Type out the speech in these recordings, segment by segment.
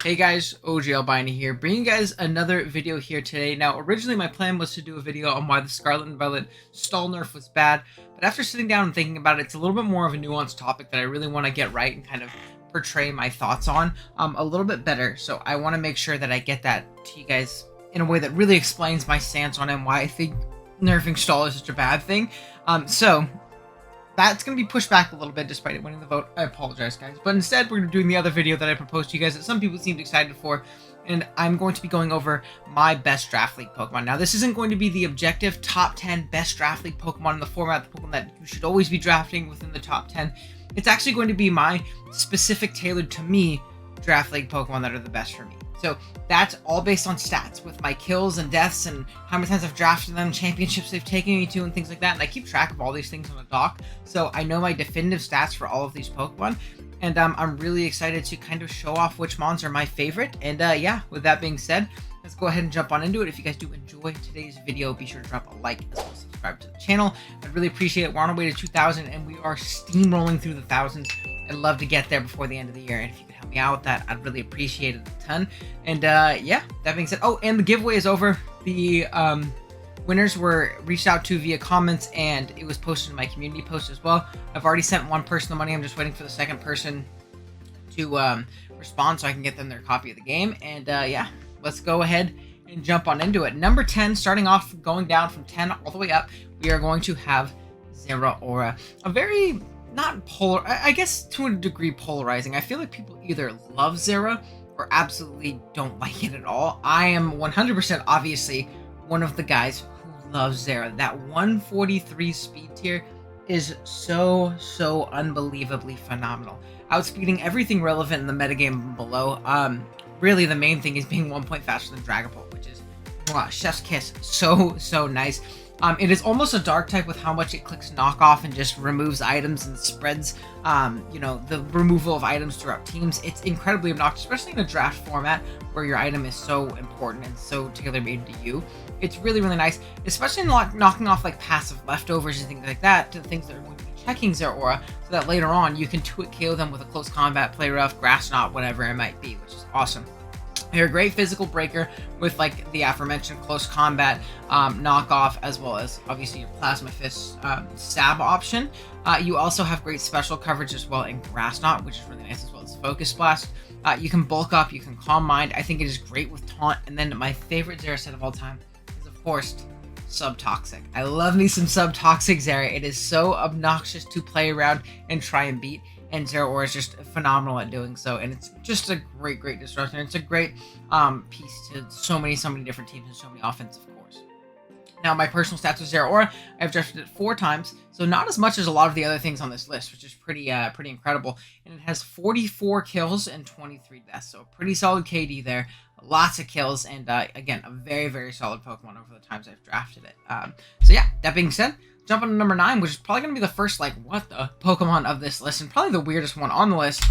Hey guys, OGalbina here, bringing you guys another video here today. Now, originally my plan was to do a video on why the Scarlet and Violet stall nerf was bad, but after sitting down and thinking about it, it's a little bit more of a nuanced topic that I really want to get right and kind of portray my thoughts on a little bit better. So I want to make sure that I get that to you guys in a way that really explains my stance on it and why I think nerfing stall is such a bad thing. So that's going to be pushed back a little bit despite it winning the vote. I apologize, guys. But instead, we're doing the other video that I proposed to you guys that some people seemed excited for. And I'm going to be going over my best draft league Pokemon. Now, this isn't going to be the objective top 10 best draft league Pokemon in the format, the Pokemon that you should always be drafting within the top 10. It's actually going to be my specific, tailored to me draft league Pokemon that are the best for me. So that's all based on stats with my kills and deaths and how many times I've drafted them, championships they've taken me to, and things like that. And I keep track of all these things on a doc, so I know my definitive stats for all of these Pokemon. And I'm really excited to kind of show off which mons are my favorite. And yeah, with that being said, let's go ahead and jump on into it. If you guys do enjoy today's video, be sure to drop a like as well as subscribe to the channel. I'd really appreciate it. We're on our way to 2,000 and we are steamrolling through the thousands. I'd love to get there before the end of the year, and if you could help me out with that, I'd really appreciate it a ton. And yeah, that being said, oh, and the giveaway is over. The winners were reached out to via comments, and it was posted in my community post as well. I've already sent one person the money. I'm just waiting for the second person to respond so I can get them their copy of the game. And yeah, let's go ahead and jump on into it. Number 10, starting off, going down from 10 all the way up, we are going to have Zeraora. A very not polar, I guess to a degree polarizing. I feel like people either love Zera or absolutely don't like it at all. I am 100% obviously one of the guys who loves Zera. That 143 speed tier is so unbelievably phenomenal. Outspeeding everything relevant in the metagame below. Really the main thing is being 1 point faster than Dragapult, which is chef's kiss. So nice. It is almost a dark type with how much it clicks knockoff and just removes items and spreads, you know, the removal of items throughout teams. It's incredibly obnoxious, especially in a draft format where your item is so important and so tailor-made to you. It's really nice, especially in knocking off like passive leftovers and things like that to the things that are going to be checking Zeraora, so that later on you can 2-hit KO them with a close combat, play rough, grass knot, whatever it might be, which is awesome. You're a great physical breaker with like the aforementioned close combat knockoff, as well as obviously your plasma fist stab option. You also have great special coverage as well in grass knot, which is really nice, as well as focus blast. You can bulk up, you can calm mind. I think it is great with taunt. And then my favorite Zera set of all time is of course Subtoxic. I love me some Subtoxic Zera. It is so obnoxious to play around and try and beat. And Zeraora is just phenomenal at doing so, and it's just a great disruption. It's a great piece to so many different teams and so many offensive cores. Now, my personal stats with Zeraora, I've drafted it 4 times, so not as much as a lot of the other things on this list, which is pretty incredible. And it has 44 kills and 23 deaths, so a pretty solid KD there. Lots of kills, and again, a very solid Pokemon over the times I've drafted it. So yeah, that being said, jump on to number 9, which is probably going to be the first, like, what the Pokemon of this list, and probably the weirdest one on the list,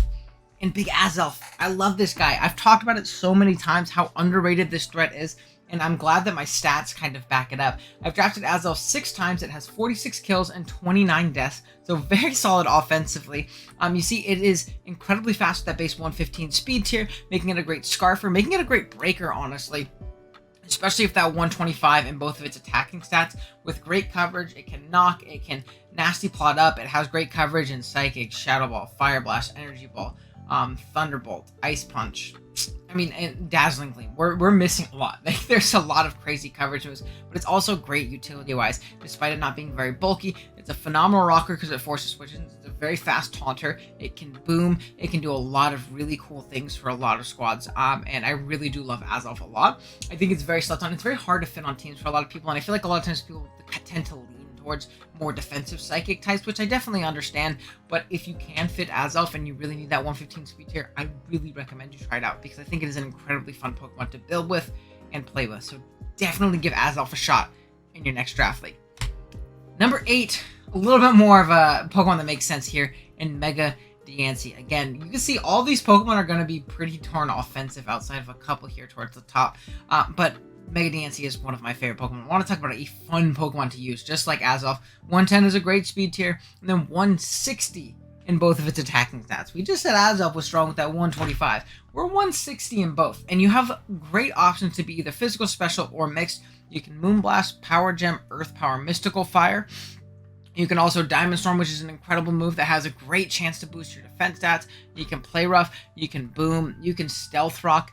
and Big Azelf. I love this guy. I've talked about it so many times, how underrated this threat is, and I'm glad that my stats kind of back it up. I've drafted Azelf 6 times. It has 46 kills and 29 deaths, so very solid offensively. You see, it is incredibly fast with that base 115 speed tier, making it a great Scarfer, making it a great Breaker, honestly. Especially if that 125 in both of its attacking stats, with great coverage. It can knock, it can nasty plot up, it has great coverage in Psychic, Shadow Ball, Fire Blast, Energy Ball, Thunderbolt, Ice Punch. I mean, and Dazzling Gleam. We're missing a lot. Like, there's a lot of crazy coverage moves, but it's also great utility-wise. Despite it not being very bulky, it's a phenomenal rocker because it forces switches. It's a very fast taunter. It can boom. It can do a lot of really cool things for a lot of squads. And I really do love Azelf a lot. I think it's very slept on. It's very hard to fit on teams for a lot of people, and I feel like a lot of times people tend to lean towards more defensive psychic types, which I definitely understand. But if you can fit Azelf and you really need that 115 speed tier, I really recommend you try it out, because I think it is an incredibly fun Pokemon to build with and play with. So definitely give Azelf a shot in your next draft league. Number 8, a little bit more of a Pokemon that makes sense here, in Mega Diancie. Again, you can see all these Pokemon are going to be pretty darn offensive outside of a couple here towards the top. But Mega Diancie is one of my favorite Pokemon. I want to talk about a fun Pokemon to use, just like Azelf. 110 is a great speed tier, and then 160 in both of its attacking stats. We just said Azov was strong with that 125. We're 160 in both, and you have great options to be either physical, special, or mixed. You can Moonblast, Power Gem, Earth Power, Mystical Fire. You can also Diamond Storm, which is an incredible move that has a great chance to boost your defense stats. You can Play Rough, you can Boom, you can Stealth Rock.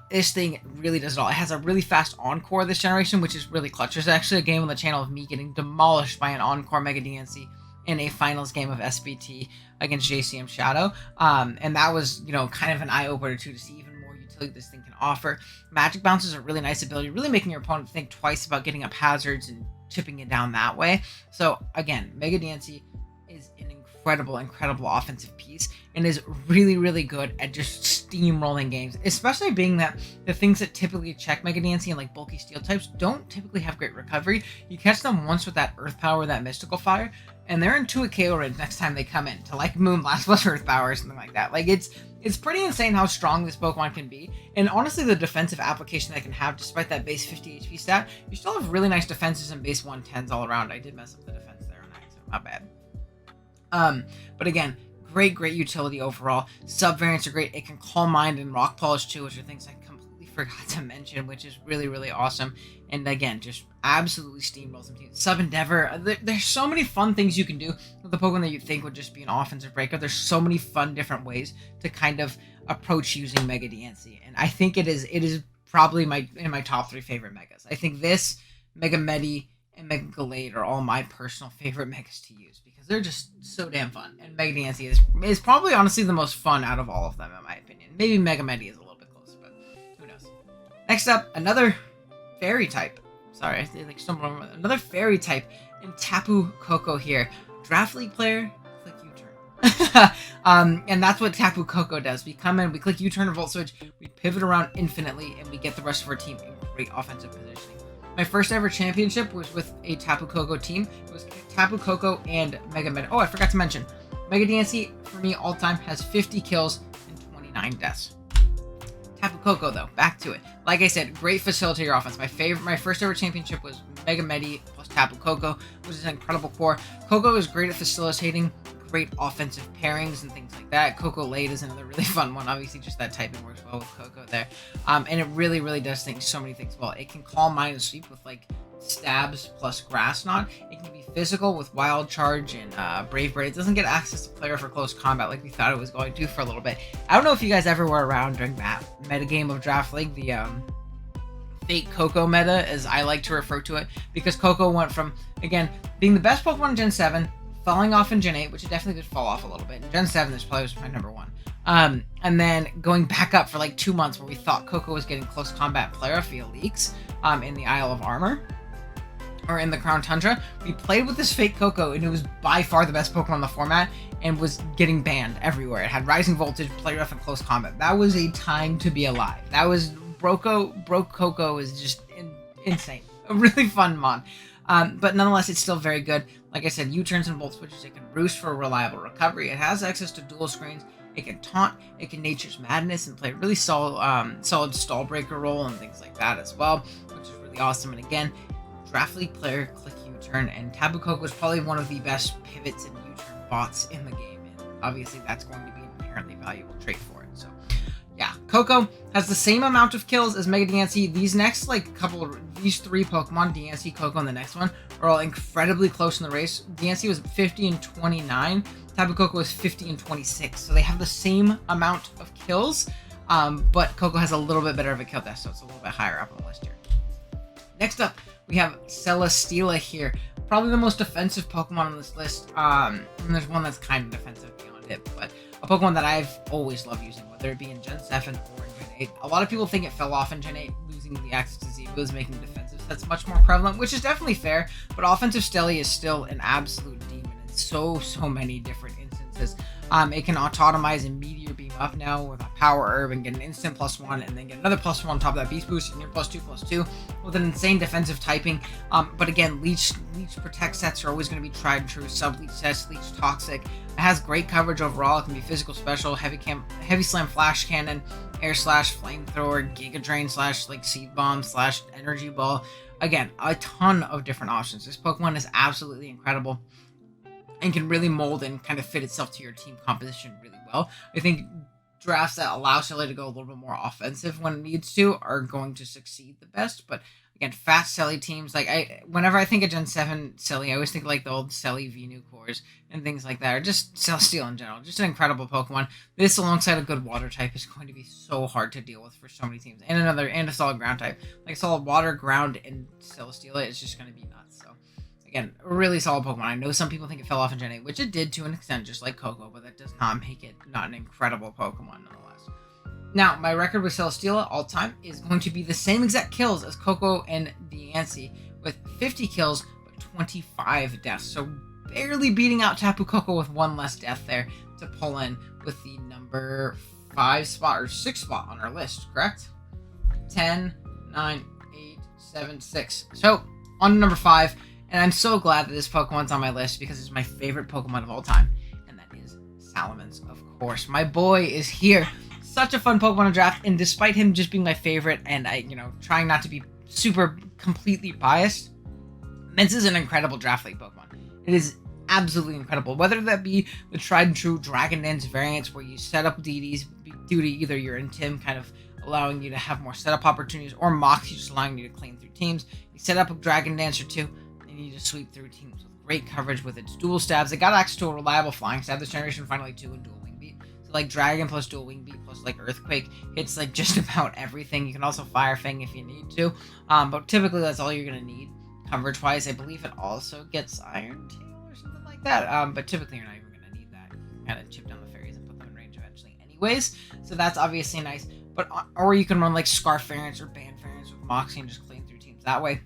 This thing really does it all. It has a really fast Encore this generation, which is really clutch. There's actually a game on the channel of me getting demolished by an Encore Mega DNC in a finals game of SBT against JCM Shadow. And that was, you know, kind of an eye-opener too, to see even more utility this thing can offer. Magic Bounce is a really nice ability, really making your opponent think twice about getting up hazards and chipping it down that way. So again, Mega DNC is an incredible offensive piece and is really good at just steamrolling games, especially being that the things that typically check Mega DNC and like bulky steel types don't typically have great recovery. You catch them once with that Earth Power, that Mystical Fire, and they're into a KO range next time they come in to like Moonblast plus Earth Power or something like that. Like it's pretty insane how strong this Pokemon can be, and honestly the defensive application that it can have despite that base 50 HP stat, you still have really nice defenses and base 110s all around. I did mess up the defense there on accident, not bad. But again, great utility overall. Sub-variants are great. It can Calm Mind and Rock Polish too, which are things I completely forgot to mention, which is really awesome. And again, just absolutely steamrolls them. Sub Endeavor. There's so many fun things you can do with the Pokemon that you think would just be an offensive breakout. There's so many fun different ways to kind of approach using Mega DNC, and I think it is probably in my top 3 favorite Megas. I think this, Mega Medi, and Mega Gallade are all my personal favorite Megas to use because they're just so damn fun. And Mega DNC is probably honestly the most fun out of all of them in my opinion. Maybe Mega Medi is a little bit closer, but who knows. Next up, another fairy type. Sorry, I like stumbled over another fairy type in Tapu Coco here. Draft League player, click U-turn. And that's what Tapu Coco does. We come in, we click U-turn or Volt Switch, we pivot around infinitely, and we get the rest of our team in great offensive positioning. My first ever championship was with a Tapu Coco team. It was Tapu Coco and Mega Medi. Oh, I forgot to mention, Mega DNC for me all time has 50 kills and 29 deaths. Tapu Coco though, back to it. Like I said, great facilitator offense. My first ever championship was Mega Medi plus Tapu Coco, which is an incredible core. Coco is great at facilitating great offensive pairings and things like that. Coco Late is another really fun one. Obviously, just that typing works well with Coco there. And it really does so many things well. It can Calm Mind and Sweep with like Stabs plus Grass Knot. It can be physical with Wild Charge and Brave Bird. It doesn't get access to player for close combat like we thought it was going to for a little bit. I don't know if you guys ever were around during that metagame of Draft League, the fake Coco meta, as I like to refer to it, because Coco went from, again, being the best Pokemon in Gen 7, falling off in Gen 8, which it definitely did fall off a little bit. In Gen 7, this probably was my number 1. And then going back up for like 2 months where we thought Coco was getting close combat player via leaks in the Isle of Armor, or in the Crown Tundra. We played with this fake Coco, and it was by far the best Pokemon in the format, and was getting banned everywhere. It had Rising Voltage, Play Rough, and Close Combat. That was a time to be alive. That was Broke Coco is just insane. A really fun mod. But nonetheless, it's still very good. Like I said, U-turns and Volt Switches. It can Roost for reliable recovery. It has access to dual screens. It can Taunt. It can Nature's Madness and play a really solid Stall Breaker role and things like that as well, which is really awesome. And again, Draft League player, click U-turn, and Tapu Coco is probably one of the best pivots and U-turn bots in the game, and obviously that's going to be an inherently valuable trait for it. So yeah, Coco has the same amount of kills as Mega DNC. These next these 3 Pokemon, DNC, Coco, and the next one, are all incredibly close in the race. DNC was 50 and 29, Tapu Coco was 50 and 26, so they have the same amount of kills, but Coco has a little bit better of a kill death, so it's a little bit higher up on the list here. Next up, we have Celestila here. Probably the most defensive Pokemon on this list. And there's one that's kind of defensive beyond it, but a Pokemon that I've always loved using, whether it be in Gen 7 or in Gen 8. A lot of people think it fell off in Gen 8, losing the access to Z-Moves, making defensive sets much more prevalent, which is definitely fair, but offensive Steli is still an absolute demon in so many different instances. It can autotomize and Meteor Beam up now with a Power Herb and get an instant +1, and then get another +1 on top of that Beast Boost, and you're +2/+2 with an insane defensive typing. But again, Leech Protect sets are always going to be tried and true. Sub-Leech sets, Leech Toxic. It has great coverage overall. It can be physical, special, Heavy Slam, Flash Cannon, Air Slash, Flamethrower, Giga Drain / like Seed Bomb / Energy Ball. Again, a ton of different options. This Pokemon is absolutely incredible. and can really mold and kind of fit itself to your team composition really well. I think drafts that allow Silly to go a little bit more offensive when it needs to are going to succeed the best. But again, fast Silly teams, like whenever I think of Gen 7 Silly, I always think like the old Silly Venu cores and things like that, or just Celestila in general. Just an incredible Pokemon. This alongside a good water type is going to be so hard to deal with for so many teams. And a solid ground type. Like solid water, ground, and Celestila is just going to be nuts. So again, a really solid Pokemon. I know some people think it fell off in Gen 8, which it did to an extent, just like Coco, but that does not make it not an incredible Pokemon nonetheless. Now, my record with Celestila all time is going to be the same exact kills as Coco and Diancie, with 50 kills, but 25 deaths. So barely beating out Tapu Coco with one less death there to pull in with the number 5 spot, or 6 spot on our list, correct? 10, 9, 8, 7, 6. So, on to number 5. And I'm so glad that this Pokemon's on my list because it's my favorite Pokemon of all time. And that is Salamence, of course. My boy is here. Such a fun Pokemon to draft. And despite him just being my favorite and trying not to be super completely biased, Mence is an incredible draft league Pokemon. It is absolutely incredible. Whether that be the tried and true Dragon Dance variants where you set up DDs due to either your Intim kind of allowing you to have more setup opportunities, or Moxie just allowing you to clean through teams. You set up a Dragon Dance or two, and you just sweep through teams with great coverage with its dual stabs. It got access to a reliable flying stab this generation, finally 2 and dual wing beat. So like Dragon plus dual wing beat plus like Earthquake hits like just about everything. You can also Fire Fang if you need to, but typically that's all you're gonna need coverage wise. I believe it also gets Iron Tail or something like that, but typically you're not even gonna need that. Kind of chip down the fairies and put them in range eventually anyways, so that's obviously nice. But or you can run like Scarf variants or Band variants with Moxie and just clean through teams that way.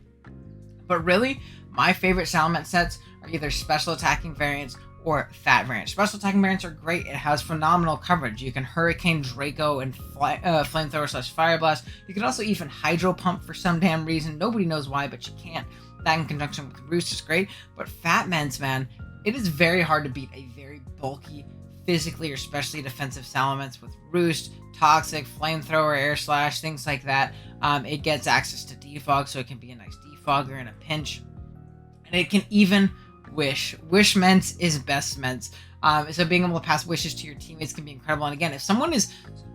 But really, my favorite Salamence sets are either special attacking variants or fat variants. Special attacking variants are great. It has phenomenal coverage. You can Hurricane, Draco, and Flamethrower / Fire Blast. You can also even Hydro Pump for some damn reason. Nobody knows why, but you can. That in conjunction with Roost is great. But Fat Mence, man, it is very hard to beat a very bulky, physically or specially defensive Salamence with Roost, Toxic, Flamethrower, Air Slash, things like that. It gets access to Defog, so it can be a nice defogger in a pinch. And it can even Wish. Wish Mence is best Mence. So being able to pass wishes to your teammates can be incredible. And again, if someone is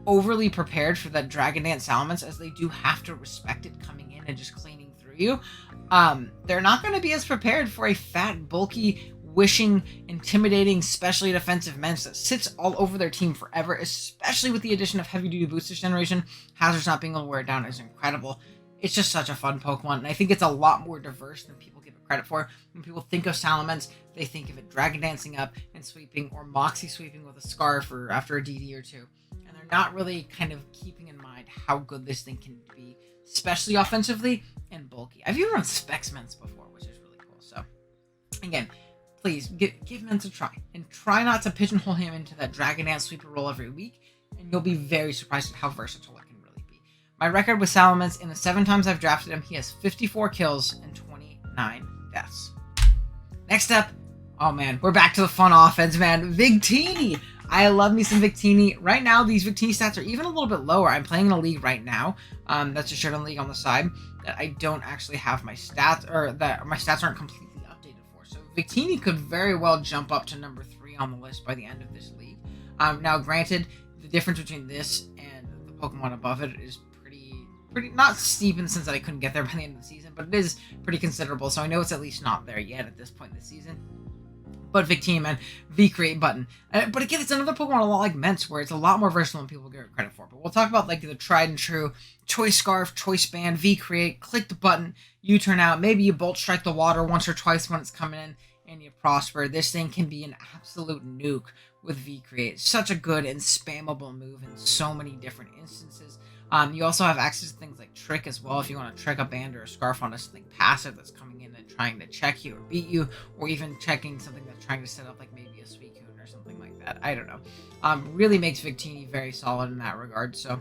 overly prepared for that Dragon Dance Salamence, as they do have to respect it coming in and just cleaning through you, they're not going to be as prepared for a fat, bulky, wishing, intimidating, specially defensive Mence that sits all over their team forever, especially with the addition of heavy duty boost this generation. Hazards not being able to wear it down is incredible. It's just such a fun Pokemon, and I think it's a lot more diverse than people give it credit for. When people think of Salamence, they think of it Dragon Dancing up and sweeping, or Moxie sweeping with a Scarf or after a DD or two. And they're not really kind of keeping in mind how good this thing can be, especially offensively and bulky. I've even run Specs Mence before, which is really cool. So, again, please give Mence a try, and try not to pigeonhole him into that Dragon Dance sweeper role every week, and you'll be very surprised at how versatile it can really be. My record with Salamence, in the 7 times I've drafted him, he has 54 kills and 29 deaths. Next up, oh man, we're back to the fun offense, man. Victini! I love me some Victini. Right now, these Victini stats are even a little bit lower. I'm playing in a league right now. That's a Showdown League on the side that I don't actually have my stats, or that my stats aren't completely updated for. So Victini could very well jump up to number 3 on the list by the end of this league. Now, granted, the difference between this and the Pokemon above it is pretty not steep in the sense that I couldn't get there by the end of the season, but it is pretty considerable. So I know it's at least not there yet at this point in the season. But Victini, man, V-Create button. But again, it's another Pokemon a lot like Mence, where it's a lot more versatile than people give it credit for. But we'll talk about like the tried and true Choice Scarf, Choice Band, V-Create, click the button, you turn out, maybe you Bolt Strike the water once or twice when it's coming in, and you prosper. This thing can be an absolute nuke with V-Create. Such a good and spammable move in so many different instances. You also have access to things like Trick as well, if you want to trick a Band or a Scarf onto something passive that's coming in and trying to check you or beat you, or even checking something that's trying to set up like maybe a Suicune or something like that. I don't know. Really makes Victini very solid in that regard. So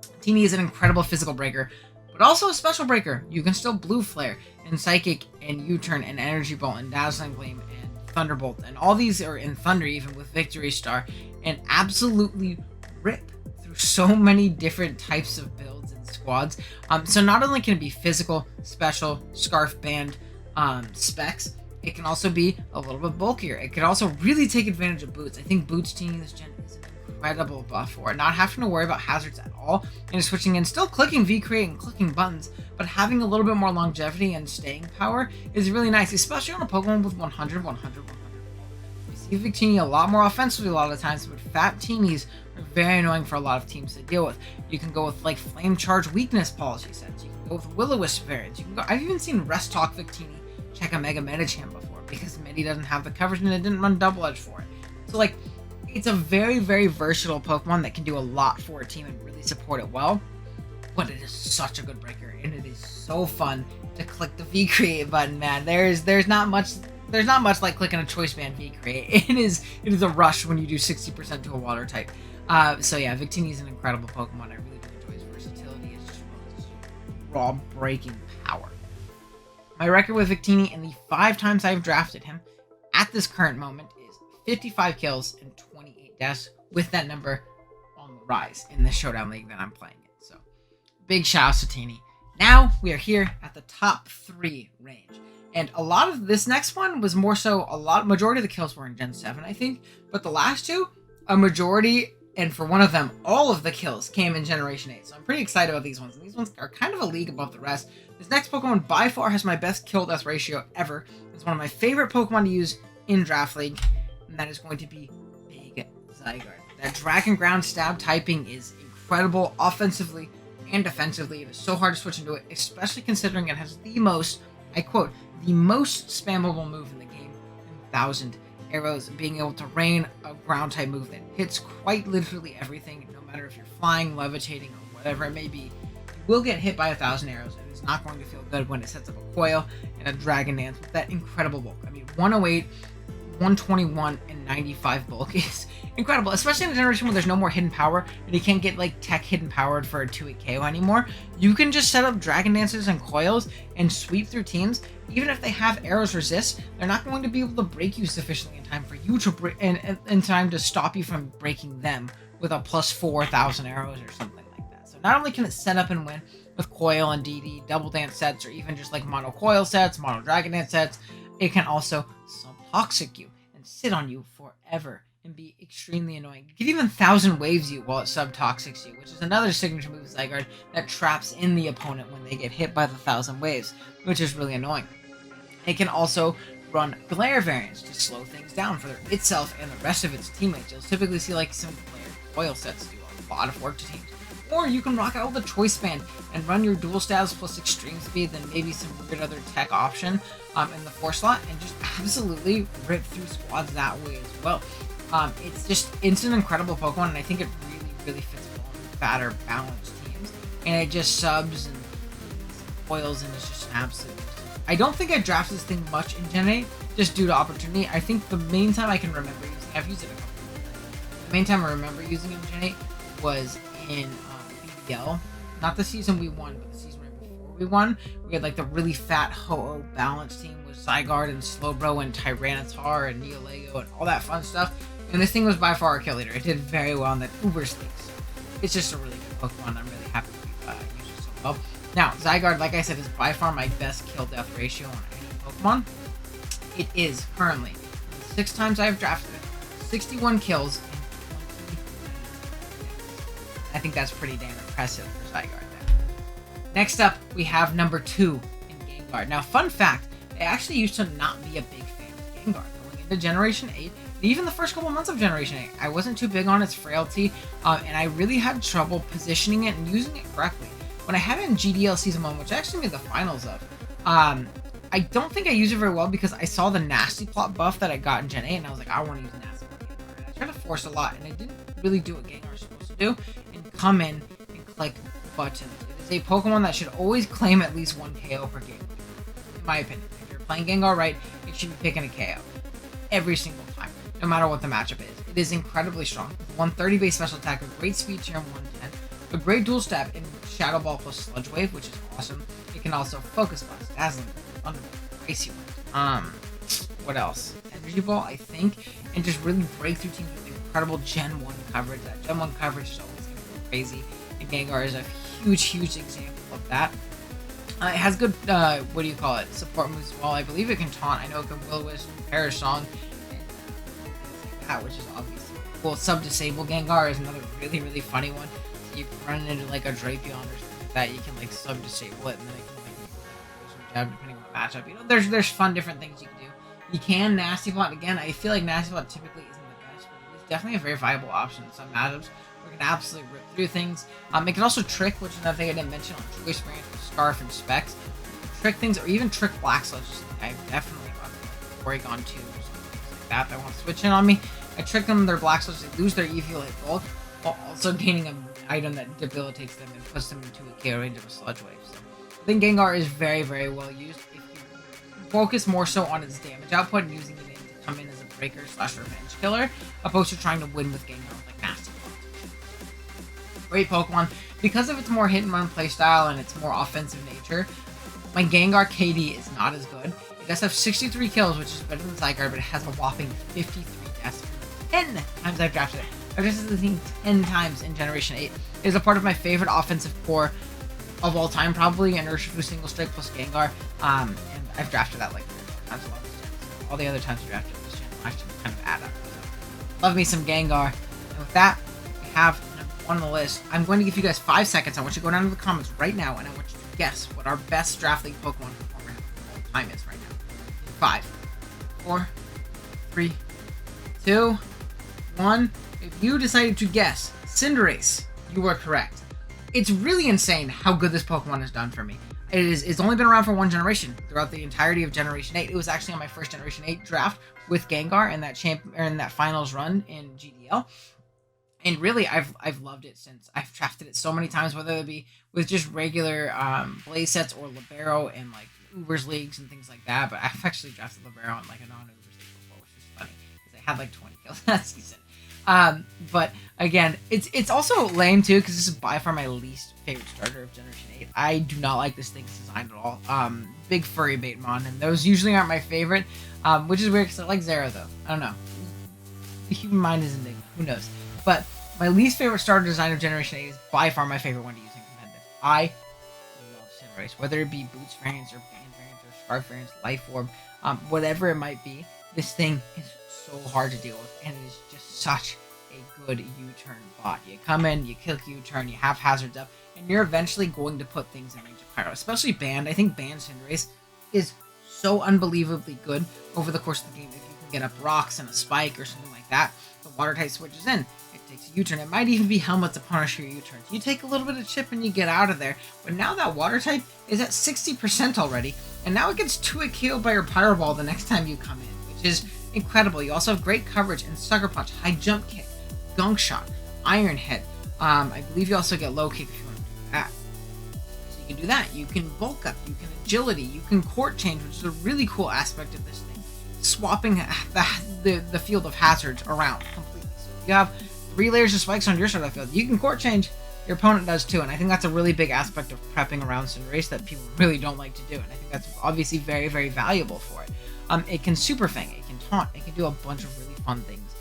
Victini is an incredible physical breaker, but also a special breaker. You can still Blue Flare and Psychic and U-Turn and Energy Bolt and Dazzling Gleam and Thunderbolt, and all these are in Thunder even with Victory Star, and absolutely rip through so many different types of builds and squads. So not only can it be physical, special, Scarf, Band, specs, It can also be a little bit bulkier. It can also really take advantage of boots. I think boots teaming this gen is an incredible buff for it. Not having to worry about hazards at all and just switching in, still clicking V-Create and clicking buttons, but having a little bit more longevity and staying power is really nice, especially on a Pokemon with 100, 100, 100. We see Victini a lot more offensively a lot of the times, but fat teenies are very annoying for a lot of teams to deal with. You can go with like Flame Charge weakness policy sets. You can go with Will-O-Wisp variants. You can go. I've even seen Rest Talk Victini check a Mega Medicham before because Medi doesn't have the coverage and it didn't run Double Edge for it. So like, it's a very, very versatile Pokemon that can do a lot for a team and really support it well. But it is such a good breaker, and it is so fun to click the V-Create button, man. There's not much like clicking a Choice Band V-Create. It is a rush when you do 60% to a water type. So yeah, Victini is an incredible Pokemon. I really do enjoy his versatility. It's just raw breaking power. My record with Victini in the 5 times I've drafted him at this current moment is 55 kills and 28 deaths, with that number on the rise in the Showdown League that I'm playing in. So big shout out to Tini. Now we are here at the top 3 range. And a lot of this next one was more so majority of the kills were in Gen 7, I think. But the last 2, a majority, and for one of them, all of the kills came in Generation 8. So I'm pretty excited about these ones. And these ones are kind of a league above the rest. This next Pokemon by far has my best kill death ratio ever. It's one of my favorite Pokemon to use in Draft League. And that is going to be Big Zygarde. That Dragon Ground stab typing is incredible offensively and defensively. It is so hard to switch into it, especially considering it has the most, I quote, the most spammable move in the game, 1,000 arrows, being able to rain a ground type move that hits quite literally everything, no matter if you're flying, levitating, or whatever it may be. You will get hit by 1,000 arrows, and it's not going to feel good when it sets up a coil and a Dragon Dance with that incredible bulk. I mean, 108, 121, and 95 bulk is incredible, especially in a generation where there's no more hidden power and you can't get like tech hidden powered for a 2-hit KO anymore. You can just set up Dragon Dances and coils and sweep through teams. Even if they have arrows resist, they're not going to be able to break you sufficiently in time for you to break, and in time to stop you from breaking them with a plus 4,000 arrows or something like that. So not only can it set up and win with coil and DD, double dance sets, or even just like mono coil sets, mono Dragon Dance sets, it can also sub-toxic you and sit on you forever and be extremely annoying. It can even 1,000 waves you while it sub-toxics you, which is another signature move of Zygarde that traps in the opponent when they get hit by the 1,000 waves, which is really annoying. It can also run glare variants to slow things down for itself and the rest of its teammates. You'll typically see like some glare coil sets do a lot of work to teams. Or you can rock out with a Choice Band and run your dual stabs plus extreme speed, then maybe some weird other tech option in the 4 slot, and just absolutely rip through squads that way as well. It's an incredible Pokemon, and I think it really, really fits well in fatter, balanced teams. And it just subs and coils, and it's just an absolute. I don't think I drafted this thing much in Gen 8, just due to opportunity. I think the main time I can remember using it, I've used it a couple of times. The main time I remember using it in Gen 8 was in BBL. Not the season we won, but the season right before we won. We had like the really fat Ho-Oh balance team with Zygarde and Slowbro and Tyranitar and Neolego and all that fun stuff. And this thing was by far our kill leader. It did very well in that Uber Stakes. It's just a really good Pokemon. I'm really happy to use it so well. Now, Zygarde, like I said, is by far my best kill death ratio on any Pokemon. It is currently 6 times I've drafted it, 61 kills, and 20. I think that's pretty damn impressive for Zygarde there. Next up, we have number 2 in Gengar. Now, fun fact, I actually used to not be a big fan of Gengar. Going into Generation 8, even the first couple months of Generation 8, I wasn't too big on its frailty, and I really had trouble positioning it and using it correctly. When I had it in GDL Season 1, which I actually made the finals of, I don't think I used it very well because I saw the Nasty Plot buff that I got in Gen 8, and I was like, I want to use Nasty Plot Gengar. And I tried to force a lot, and it didn't really do what Gengar is supposed to do, and come in and click buttons. It is a Pokemon that should always claim at least 1 KO per game, in my opinion. If you're playing Gengar right, it should be picking a KO every single time, no matter what the matchup is. It is incredibly strong. 130 base special attack, a great speed tier in 110, a great dual stab in Shadow Ball plus Sludge Wave, which is awesome. It can also Focus Blast, Dazzling, Thunderbolt, Icy Wind. What else? Energy Ball, I think, and just really break through teams with incredible Gen 1 coverage. That Gen 1 coverage is always going to go crazy, and Gengar is a huge, huge example of that. It has good, what do you call it, support moves as well. I believe it can taunt. I know it can Will-O-Wisp, Perish Song, and that, which is obviously cool. Sub-Disable Gengar is another really, really funny one. So you can run into like a Drapion or something like that, you can like sub-disable it, and then it can like jab depending on the matchup. You know, there's fun different things you can do. You can Nasty Plot. Again, I feel like Nasty Plot typically isn't the best, but it's definitely a very viable option in some matchups. We're gonna absolutely rip through things. It can also trick, which is another thing I didn't mention on Choice Variants with Scarf and Specs. Trick things, or even trick Black Sludge. I definitely got Porygon 2 or something like that that want to switch in on me. I trick them, their Black Sludge, they lose their EV hit bulk, while also gaining an item that debilitates them and puts them into a KO range of a Sludge Wave. So I think Gengar is very, very well used if you focus more so on its damage output and using it to come in as a breaker / revenge killer, opposed to trying to win with Gengar with like Nasty. Great Pokemon. Because of its more hit and run playstyle and its more offensive nature, my Gengar KD is not as good. It does have 63 kills, which is better than Zygarde, but it has a whopping 53 deaths. 10 times I've drafted it. I've drafted the thing 10 times in Generation 8. It is a part of my favorite offensive core of all time, probably Inertia Single Strike plus Gengar. And I've drafted that like 3 times a lot. So all the other times I've drafted this channel, I should kind of add up. So, love me some Gengar. And with that, we have on the list. I'm going to give you guys 5 seconds. I want you to go down to the comments right now, and I want you to guess what our best Draft League Pokemon performer of all time is right now. 5, 4, 3, 2, 1. If you decided to guess Cinderace, you were correct. It's really insane how good this Pokemon has done for me. It's only been around for one generation throughout the entirety of Generation 8. It was actually on my first Generation 8 draft with Gengar in that finals run in GDL. And really, I've loved it since. I've drafted it so many times, whether it be with just regular Blaze sets or Libero and like Ubers leagues and things like that. But I've actually drafted Libero in like a non-Ubers league before, which is funny because I had like 20 kills that season. But again, it's also lame too because this is by far my least favorite starter of Generation 8. I do not like this thing's design at all. Big furry Batemon, and those usually aren't my favorite, which is weird because I like Zero though. I don't know. The human mind is enigma. Who knows? But my least favorite starter design of Generation 8 is by far my favorite one to use in competitive. I love Cinderace, whether it be Boots variants or Band variants or Scarf variants, Life Orb, whatever it might be. This thing is so hard to deal with, and it is just such a good U-turn bot. You come in, you kill U-turn, you have hazards up, and you're eventually going to put things in range of Pyro. Especially Band. I think Band Cinderace is so unbelievably good over the course of the game. If you can get up rocks and a spike or something like that, the water type switches in. Takes a U-turn. It might even be helmet to punish your U-turns. You take a little bit of chip and you get out of there. But now that water type is at 60% already, and now it gets 2-hit KO'd by your Pyro Ball the next time you come in, which is incredible. You also have great coverage and Sucker Punch, High Jump Kick, Gunk Shot, Iron Head. I believe you also get Low Kick if you want to do that. So you can do that. You can Bulk Up, you can Agility, you can Court Change, which is a really cool aspect of this thing. Swapping the field of hazards around completely. So if you have 3 layers of spikes on your side of the field, you can Court Change, your opponent does too, and I think that's a really big aspect of prepping around Cinderace that people really don't like to do, and I think that's obviously very, very valuable for it. It can Super Fang, it can Taunt, it can do a bunch of really fun things.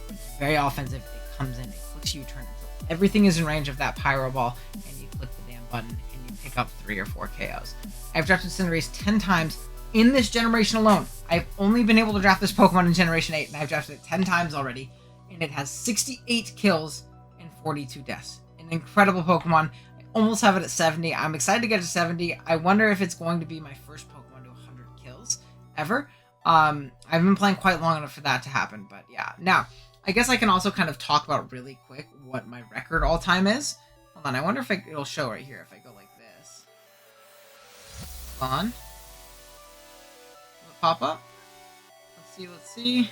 It's very offensive, it comes in, it clicks U-turn, everything is in range of that Pyro Ball, and you click the damn button, and you pick up 3 or 4 KOs. I've drafted Cinderace 10 times in this generation alone. I've only been able to draft this Pokemon in Generation 8, and I've drafted it 10 times already. And it has 68 kills and 42 deaths. An incredible Pokemon. I almost have it at 70. I'm excited to get to 70. I wonder if it's going to be my first Pokemon to 100 kills ever. I've been playing quite long enough for that to happen, but yeah. Now, I guess I can also kind of talk about really quick what my record all-time is. Hold on, I wonder if it'll show right here if I go like this. Hold on. Will it pop up? Let's see.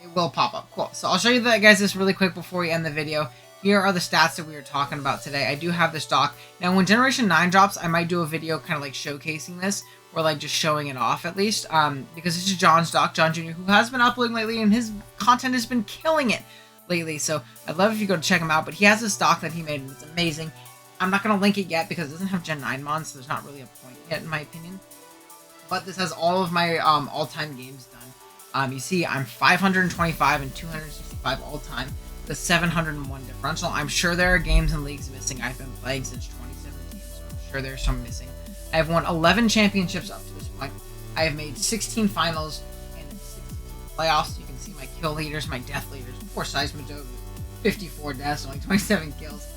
It will pop up. Cool. So I'll show you that, guys, this really quick before we end the video. Here are the stats that we were talking about today. I do have the stock. Now, when Generation 9 drops, I might do a video kind of like showcasing this, or like just showing it off at least, because this is John's stock, John Jr., who has been uploading lately, and his content has been killing it lately. So I'd love if you go to check him out, but he has a stock that he made, and it's amazing. I'm not going to link it yet because it doesn't have Gen 9 mods, so there's not really a point yet, in my opinion. But this has all of my all-time games done. You see, I'm 525 and 265 all-time, the 701 differential. I'm sure there are games and leagues missing. I've been playing since 2017, so I'm sure there's some missing. I have won 11 championships up to this point. I have made 16 finals and 16 playoffs. You can see my kill leaders, my death leaders. Poor Seismitoad, 54 deaths, only 27 kills.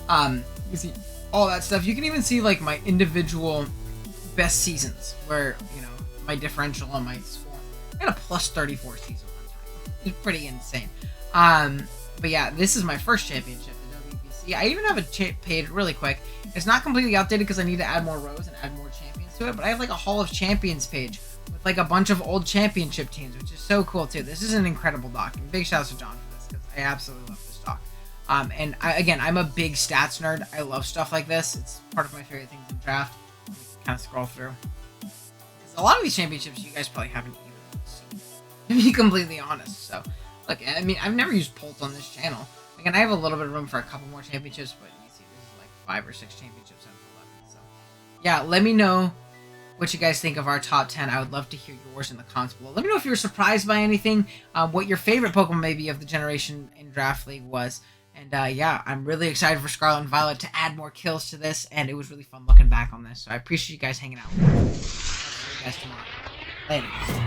You can see all that stuff. You can even see like my individual best seasons where, you know, my differential on my score. I got a plus 34 season one time. It's pretty insane. But yeah, this is my first championship, the WBC. I even have a page really quick. It's not completely updated because I need to add more rows and add more champions to it, but I have like a Hall of Champions page with like a bunch of old championship teams, which is so cool too. This is an incredible doc, and big shouts to John for this because I absolutely love this doc. And again, I'm a big stats nerd. I love stuff like this. It's part of my favorite things in draft. Kind of scroll through. A lot of these championships you guys probably haven't even seen, to be completely honest. So, look, I mean, I've never used Pulse on this channel. Again, I have a little bit of room for a couple more championships, but you see, this is like 5 or 6 championships out of 11. So, yeah, let me know what you guys think of our top 10. I would love to hear yours in the comments below. Let me know if you were surprised by anything, what your favorite Pokemon maybe of the generation in Draft League was. And yeah, I'm really excited for Scarlet and Violet to add more kills to this, and it was really fun looking back on this. So I appreciate you guys hanging out. I'll see you guys tomorrow. Later.